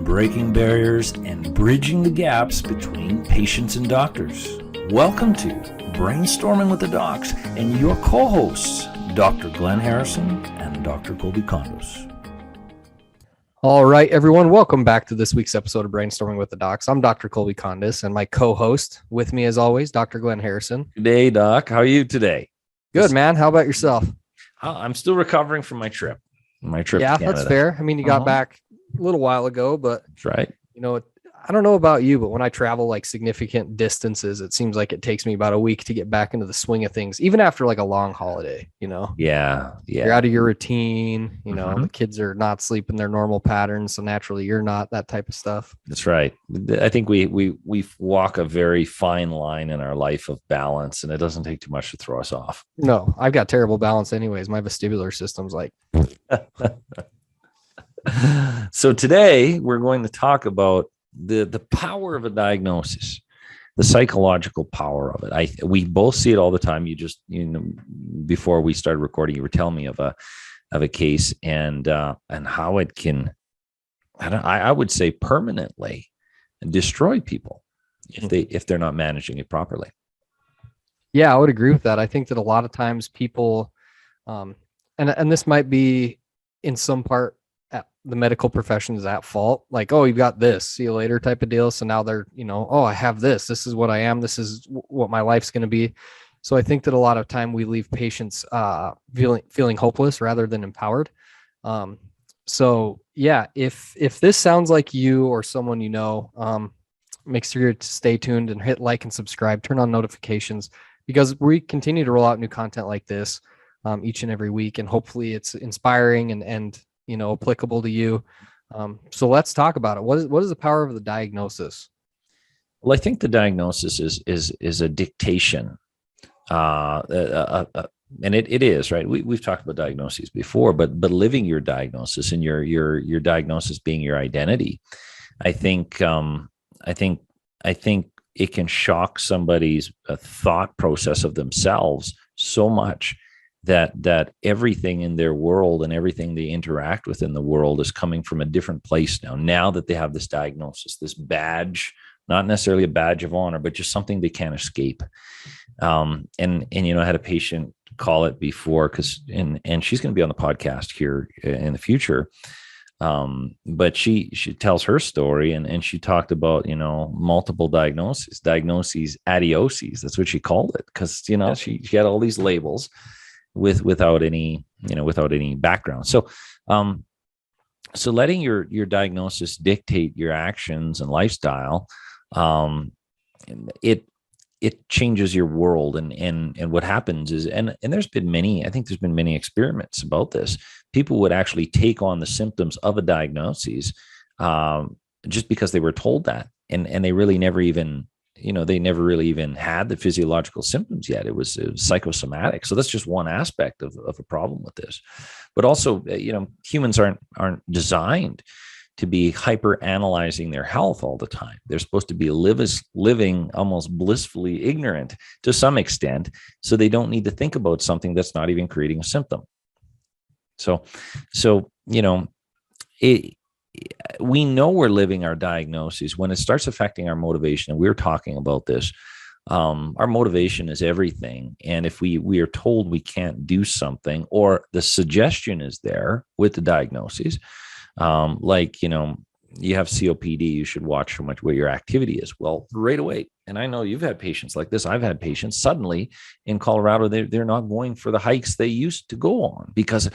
breaking barriers and bridging the gaps between patients and doctors. Welcome to Brainstorming with the Docs and your co-hosts, Dr. Glenn Harrison and Dr. Kolby Condos. All right, everyone, welcome back to this week's episode of Brainstorming with the Docs. I'm Dr. Kolby Condos, and my co-host with me, as always, Dr. Glenn Harrison. Good day, Doc. How are you today? Good, man. How about yourself? I'm still recovering from my trip. Yeah, to that's fair. I mean, you got back a little while ago, but that's right. You know, I don't know about you, but when I travel like significant distances, it seems like it takes me about a week to get back into the swing of things, even after like a long holiday, you know? Yeah. You're out of your routine, you know, the kids are not sleeping their normal patterns. So naturally you're not, that type of stuff. That's right. I think we walk a very fine line in our life of balance, and it doesn't take too much to throw us off. No, I've got terrible balance anyways. My vestibular system's like. So today we're going to talk about the power of a diagnosis, the psychological power of it. We both see it all the time. Before we started recording, you were telling me of a case and how it can, I would say, permanently destroy people if they're not managing it properly. Yeah, I would agree with that. I think that a lot of times people, and this might be in some part the medical profession is at fault. Like, oh, you've got this, see you later type of deal. So now they're, oh, I have this. This is what I am. This is what my life's going to be. So I think that a lot of time we leave patients feeling hopeless rather than empowered. So yeah, if this sounds like you or someone you know, make sure to stay tuned and hit like and subscribe, turn on notifications, because we continue to roll out new content like this each and every week. And hopefully it's inspiring and applicable to you. So let's talk about it. What is the power of the diagnosis? Well, I think the diagnosis is a dictation. And it is, right. We've talked about diagnoses before, but living your diagnosis and your diagnosis being your identity, I think it can shock somebody's thought process of themselves so much that everything in their world and everything they interact with in the world is coming from a different place now that they have this diagnosis, this badge, not necessarily a badge of honor, but just something they can't escape. I had a patient call it before and she's going to be on the podcast here in the future. But she tells her story and she talked about, multiple diagnoses, adioses. That's what she called it. Cause she had all these labels without any background. So letting your diagnosis dictate your actions and lifestyle, it changes your world. And what happens is, and there's been many experiments about this. People would actually take on the symptoms of a diagnosis, just because they were told that, and they really never even, they never really even had the physiological symptoms yet. It was psychosomatic. So that's just one aspect of a problem with this. But also, humans aren't designed to be hyper analyzing their health all the time. They're supposed to be living almost blissfully ignorant to some extent, so they don't need to think about something that's not even creating a symptom. So we know we're living our diagnoses when it starts affecting our motivation. And we were talking about this. Our motivation is everything. And if we are told we can't do something, or the suggestion is there with the diagnoses, you have COPD, you should watch how much what your activity is. Well, right away. And I know you've had patients like this. I've had patients suddenly in Colorado, they're not going for the hikes they used to go on because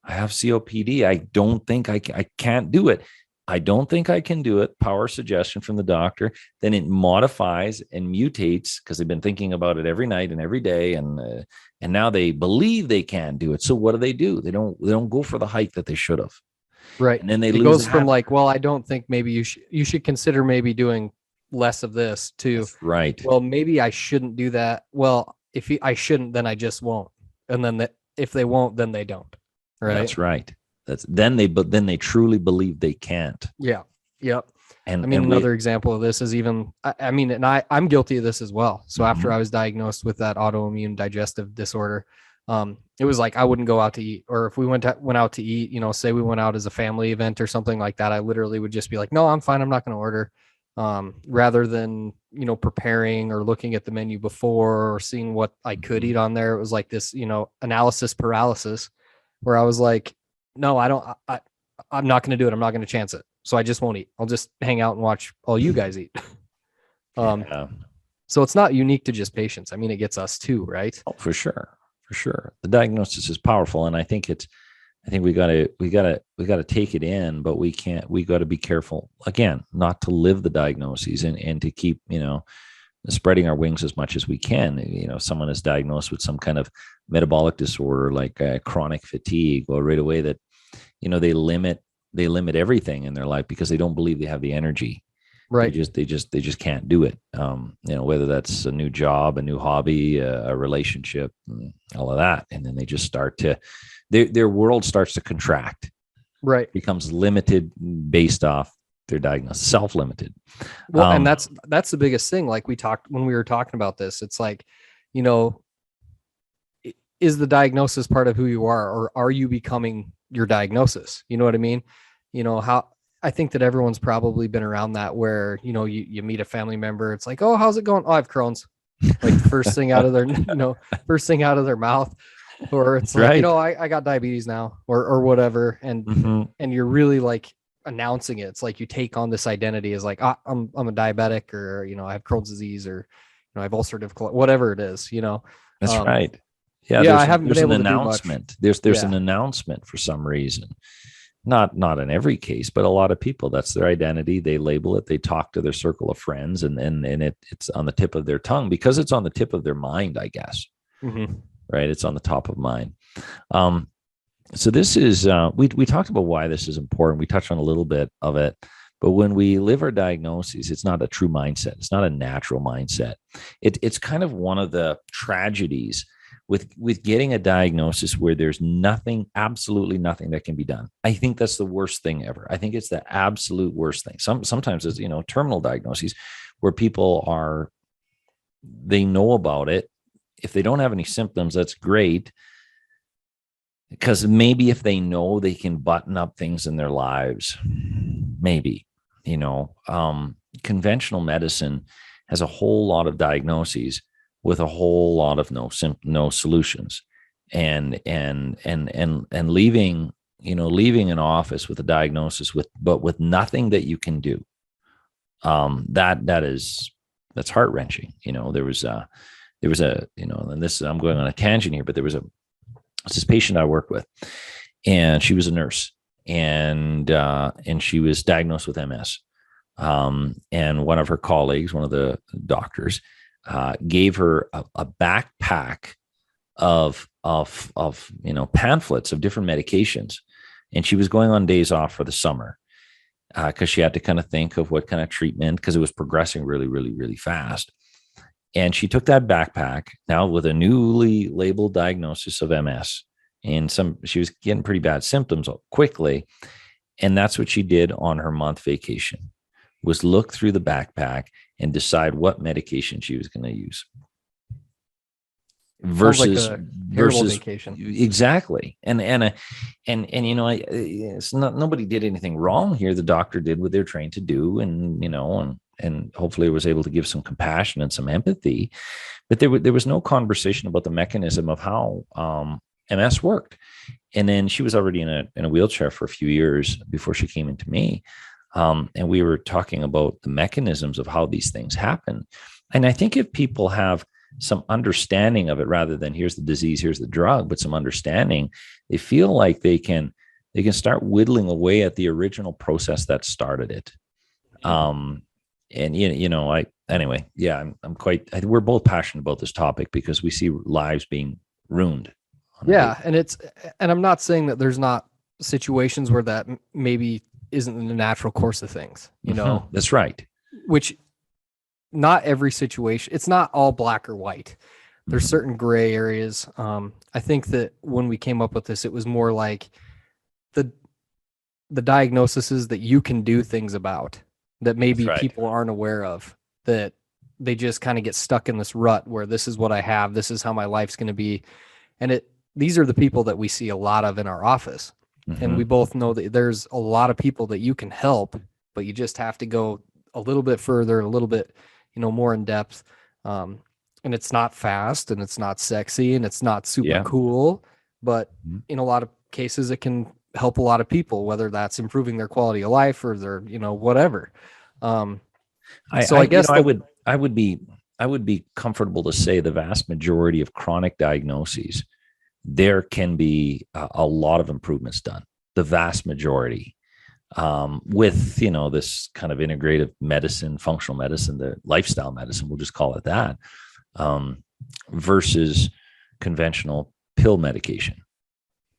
I have COPD. I don't think I can't do it. I don't think I can do it. Power suggestion from the doctor. Then it modifies and mutates because they've been thinking about it every night and every day. And now they believe they can do it. So what do? They don't go for the hike that they should have. Right. And then it goes from like, well, I don't think maybe you should consider maybe doing less of this to, that's right. Well, maybe I shouldn't do that. Well, I shouldn't, then I just won't. And then if they won't, then they don't. Right. That's right. Then they truly believe they can't. Yeah. Yep. And another example of this is I'm guilty of this as well. So after I was diagnosed with that autoimmune digestive disorder, It was like I wouldn't go out to eat, or if we went out to eat, you know, say we went out as a family event or something like that, I literally would just be like, no, I'm fine, I'm not going to order. Rather than, you know, preparing or looking at the menu before or seeing what I could eat on there. It was like this, you know, analysis paralysis where I was like, no, I'm not going to do it. I'm not going to chance it. So I just won't eat. I'll just hang out and watch all you guys eat. Yeah. So it's not unique to just patients. I mean, it gets us too, right? Oh, for sure. For sure. The diagnosis is powerful. And I think we gotta take it in, but we got to be careful again, not to live the diagnoses and to keep, you know, spreading our wings as much as we can. You know, someone is diagnosed with some kind of metabolic disorder like chronic fatigue, or right away that, you know, they limit everything in their life because they don't believe they have the energy. Right. They just can't do it. You know, whether that's a new job, a new hobby, a relationship, all of that. And then they just start to, their world starts to contract, right? Becomes limited based off their diagnosis, self-limited. Well, and that's the biggest thing. Like when we were talking about this, it's like, you know, is the diagnosis part of who you are, or are you becoming your diagnosis? You know what I mean? You know, how I think that everyone's probably been around that where, you know, you meet a family member. It's like, oh, how's it going? Oh, I have Crohn's. Like first thing out of their, you know, first thing out of their mouth. Or it's like, you know, I got diabetes now or whatever. And, and you're really like announcing it. It's like you take on this identity as like, I'm a diabetic, or, you know, I have Crohn's disease, or, you know, I have ulcerative colitis, whatever it is, you know. That's right. Yeah. I haven't been able to do much. There's an announcement for some reason. Not in every case, but a lot of people, that's their identity. They label it, they talk to their circle of friends, and it's on the tip of their tongue because it's on the tip of their mind, I guess. Right. It's on the top of mind. So this is, we talked about why this is important. We touched on a little bit of it, but when we live our diagnoses, it's not a true mindset. It's not a natural mindset. It's kind of one of the tragedies with getting a diagnosis where there's nothing, absolutely nothing that can be done. I think that's the worst thing ever. I think it's the absolute worst thing. Sometimes it's, you know, terminal diagnoses where people they know about it. If they don't have any symptoms, that's great. Because maybe if they know, they can button up things in their lives. Maybe, you know, conventional medicine has a whole lot of diagnoses with a whole lot of no solutions, and leaving an office with a diagnosis but with nothing that you can do. That's heart-wrenching. You know, there was a, you know, and this, I'm going on a tangent here, but there was this patient I worked with, and she was a nurse, and she was diagnosed with MS. And one of her colleagues, one of the doctors, gave her a backpack of you know, pamphlets of different medications, and she was going on days off for the summer because she had to kind of think of what kind of treatment, because it was progressing really, really, really fast. And she took that backpack now with a newly labeled diagnosis of MS, and she was getting pretty bad symptoms quickly. And that's what she did on her month vacation, was look through the backpack and decide what medication she was going to use. Versus vacation. Exactly. And you know, it's not, nobody did anything wrong here. The doctor did what they're trained to do, and, you know, and hopefully was able to give some compassion and some empathy, but there was no conversation about the mechanism of how MS worked. And then she was already in a wheelchair for a few years before she came into me. And we were talking about the mechanisms of how these things happen. And I think if people have some understanding of it, rather than here's the disease, here's the drug, but some understanding, they feel like they can start whittling away at the original process that started it. And you know, we're both passionate about this topic because we see lives being ruined. Yeah. And I'm not saying that there's not situations where that maybe isn't in the natural course of things, you know. That's right. Which, not every situation, it's not all black or white. There's certain gray areas. I think that when we came up with this, it was more like the diagnoses that you can do things about that maybe people aren't aware of, that they just kind of get stuck in this rut where this is what I have, this is how my life's going to be. And these are the people that we see a lot of in our office. And we both know that there's a lot of people that you can help, but you just have to go a little bit further, a little bit, more in depth. And it's not fast and it's not sexy and it's not super cool, but in a lot of cases it can help a lot of people, whether that's improving their quality of life or their, whatever. I guess I would be comfortable to say the vast majority of chronic diagnoses, there can be a lot of improvements done. The vast majority, with this kind of integrative medicine, functional medicine, the lifestyle medicine, we'll just call it that, versus conventional pill medication,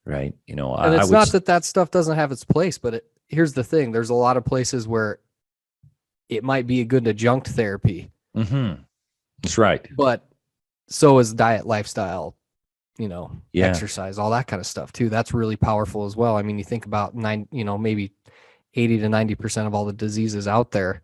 right? And it's not that stuff doesn't have its place, but here's the thing: there's a lot of places where it might be a good adjunct therapy. That's right. But so is diet, lifestyle, exercise, all that kind of stuff too. That's really powerful as well. I mean, you think about maybe 80 to 90% of all the diseases out there,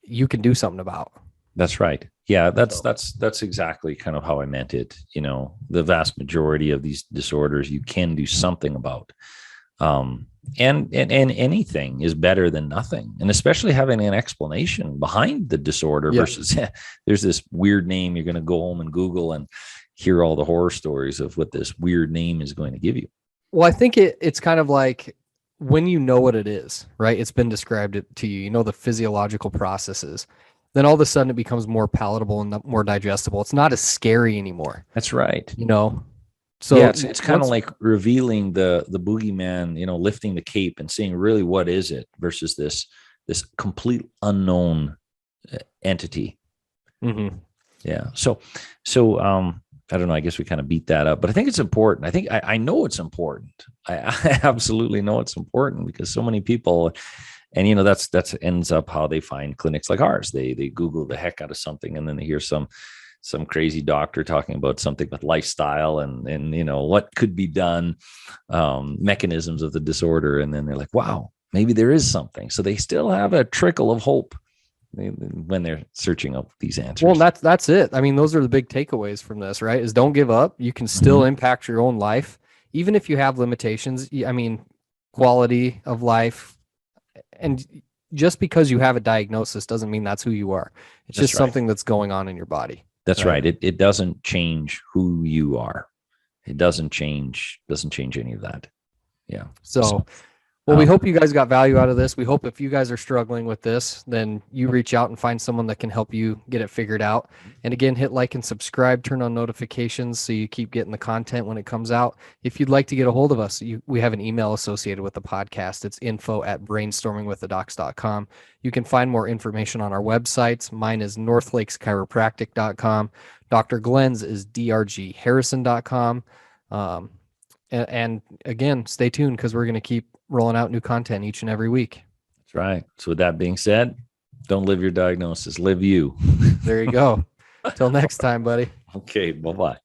you can do something about. That's right. Yeah, that's exactly kind of how I meant it. The vast majority of these disorders you can do something about. And anything is better than nothing. And especially having an explanation behind the disorder versus there's this weird name. You're going to go home and Google and hear all the horror stories of what this weird name is going to give you. Well, I think it's kind of like when you know what it is, right? It's been described to you, the physiological processes, then all of a sudden it becomes more palatable and more digestible. It's not as scary anymore. That's right. So it's kind of like revealing the boogeyman, lifting the cape and seeing really what is it versus this complete unknown entity. Yeah. So I don't know. I guess we kind of beat that up, but I think it's important. I think I know it's important. I absolutely know it's important because so many people, and that's ends up how they find clinics like ours. They Google the heck out of something, and then they hear some crazy doctor talking about something with lifestyle and what could be done, mechanisms of the disorder, and then they're like, wow, maybe there is something. So they still have a trickle of hope when they're searching up these answers. Well, that's it. I mean, those are the big takeaways from this, right? Is don't give up. You can still impact your own life, even if you have limitations. I mean, quality of life, and just because you have a diagnosis doesn't mean that's who you are. It's just something that's going on in your body. That's right. It doesn't change who you are. It doesn't change any of that. Yeah. So well, we hope you guys got value out of this. We hope if you guys are struggling with this, then you reach out and find someone that can help you get it figured out. And again, hit like and subscribe, turn on notifications so you keep getting the content when it comes out. If you'd like to get a hold of us, we have an email associated with the podcast. It's info@brainstormingwiththedocs.com. You can find more information on our websites. Mine is northlakeschiropractic.com. Dr. Glenn's is drgharrison.com. And again, stay tuned because we're going to keep rolling out new content each and every week. That's right. So with that being said, don't live your diagnosis, live you. There you go. Till next time, buddy. Okay. Bye-bye.